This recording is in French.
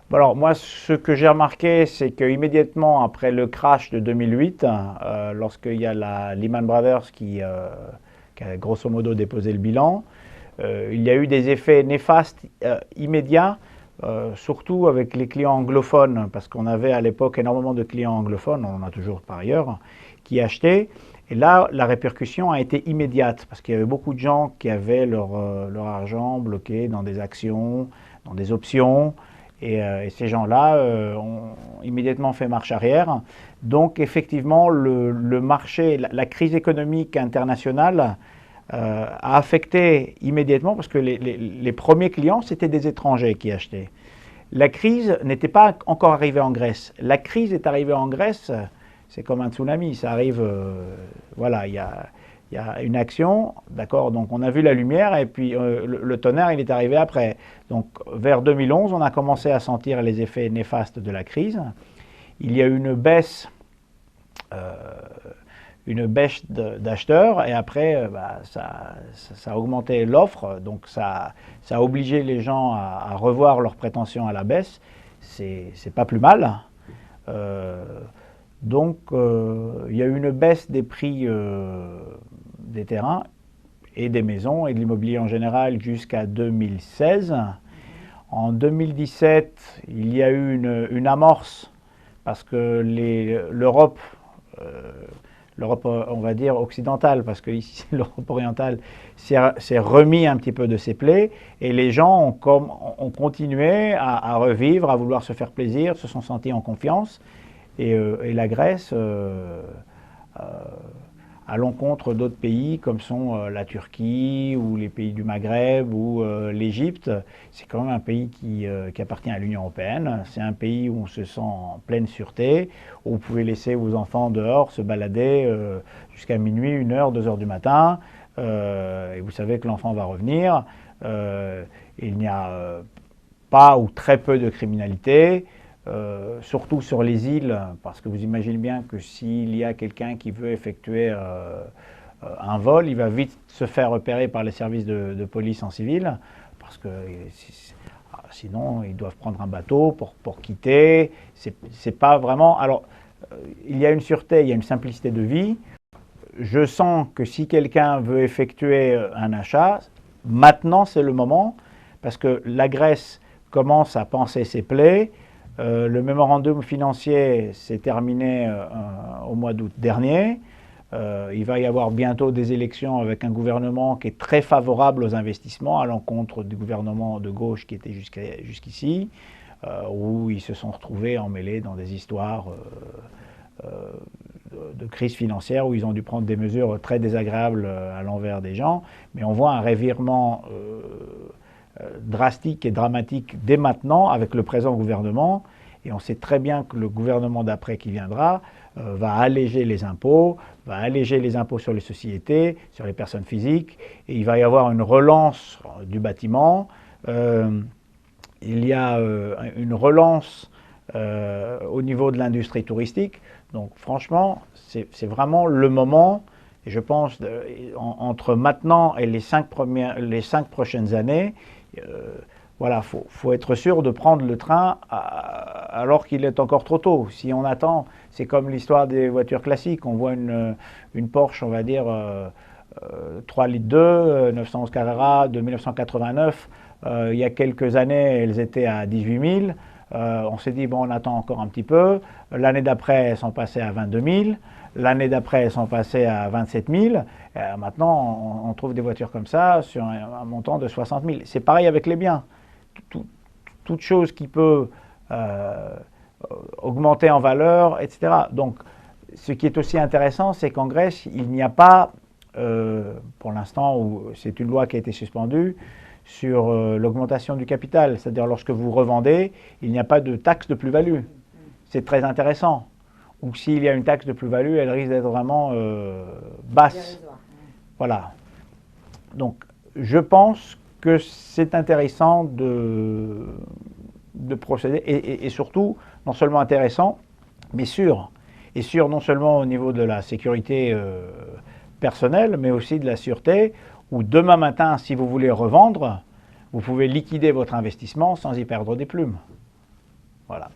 Bon, alors moi, ce que j'ai remarqué, c'est qu'immédiatement après le crash de 2008, lorsqu'il y a la Lehman Brothers qui a grosso modo déposé le bilan, il y a eu des effets néfastes immédiats, surtout avec les clients anglophones, parce qu'on avait à l'époque énormément de clients anglophones, on en a toujours par ailleurs, qui achetaient. Et là, la répercussion a été immédiate, parce qu'il y avait beaucoup de gens qui avaient leur argent bloqué dans des actions, dans des options, et ces gens-là ont immédiatement fait marche arrière. Donc effectivement, le marché, la crise économique internationale a affecté immédiatement, parce que les premiers clients, c'était des étrangers qui achetaient. La crise n'était pas encore arrivée en Grèce. La crise est arrivée en Grèce, c'est comme un tsunami, ça arrive, voilà, il y a une action, d'accord, donc on a vu la lumière et puis le tonnerre, il est arrivé après. Donc vers 2011, on a commencé à sentir les effets néfastes de la crise. Il y a eu euh, une baisse d'acheteurs et après, bah, ça a augmenté l'offre, donc ça a obligé les gens à revoir leurs prétentions à la baisse. C'est pas plus mal. Euh, il y a eu une baisse des prix des terrains et des maisons et de l'immobilier en général jusqu'à 2016. En 2017, il y a eu une amorce parce que l'Europe, euh, l'Europe, on va dire, occidentale, parce que ici, l'Europe orientale s'est remis un petit peu de ses plaies, et les gens ont continué à revivre, à vouloir se faire plaisir, se sont sentis en confiance, et la Grèce, euh, à l'encontre d'autres pays comme sont la Turquie ou les pays du Maghreb ou l'Égypte. C'est quand même un pays qui appartient à l'Union européenne. C'est un pays où on se sent en pleine sûreté, où vous pouvez laisser vos enfants dehors se balader jusqu'à minuit, 1 heure, 2 heures du matin, et vous savez que l'enfant va revenir. Il n'y a pas ou très peu de criminalité. Surtout sur les îles, parce que vous imaginez bien que s'il y a quelqu'un qui veut effectuer un vol, il va vite se faire repérer par les services de police en civil, parce que sinon ils doivent prendre un bateau pour quitter. C'est pas vraiment. Alors, il y a une sûreté, il y a une simplicité de vie. Je sens que si quelqu'un veut effectuer un achat, maintenant c'est le moment, parce que la Grèce commence à panser ses plaies. Le mémorandum financier s'est terminé au mois d'août dernier. Il va y avoir bientôt des élections avec un gouvernement qui est très favorable aux investissements, à l'encontre du gouvernement de gauche qui était jusqu'ici, où ils se sont retrouvés emmêlés dans des histoires de crise financière, où ils ont dû prendre des mesures très désagréables à l'envers des gens. Mais on voit un revirement drastique et dramatique dès maintenant avec le présent gouvernement, et on sait très bien que le gouvernement d'après qui viendra va alléger les impôts sur les sociétés, sur les personnes physiques, et il va y avoir une relance du bâtiment, il y a une relance au niveau de l'industrie touristique. Donc franchement, c'est vraiment le moment, et je pense entre maintenant et les 5 prochaines années, voilà, faut être sûr de prendre le train alors qu'il est encore trop tôt. Si on attend, c'est comme l'histoire des voitures classiques. On voit une Porsche, on va dire, 3 litres 2, 911 Carrera de 1989. Il y a quelques années, elles étaient à 18 000. On s'est dit, bon, on attend encore un petit peu. L'année d'après, elles sont passées à 22 000. L'année d'après, elles sont passées à 27 000. Maintenant, on trouve des voitures comme ça sur un montant de 60 000. C'est pareil avec les biens. Toute chose qui peut augmenter en valeur, etc. Donc, ce qui est aussi intéressant, c'est qu'en Grèce, il n'y a pas, pour l'instant, c'est une loi qui a été suspendue, sur l'augmentation du capital. C'est-à-dire, lorsque vous revendez, il n'y a pas de taxe de plus-value. C'est très intéressant. Ou s'il y a une taxe de plus-value, elle risque d'être vraiment basse. Voilà. Donc, je pense que c'est intéressant de procéder, et surtout, non seulement intéressant, mais sûr. Et sûr non seulement au niveau de la sécurité personnelle, mais aussi de la sûreté, où demain matin, si vous voulez revendre, vous pouvez liquider votre investissement sans y perdre des plumes. Voilà.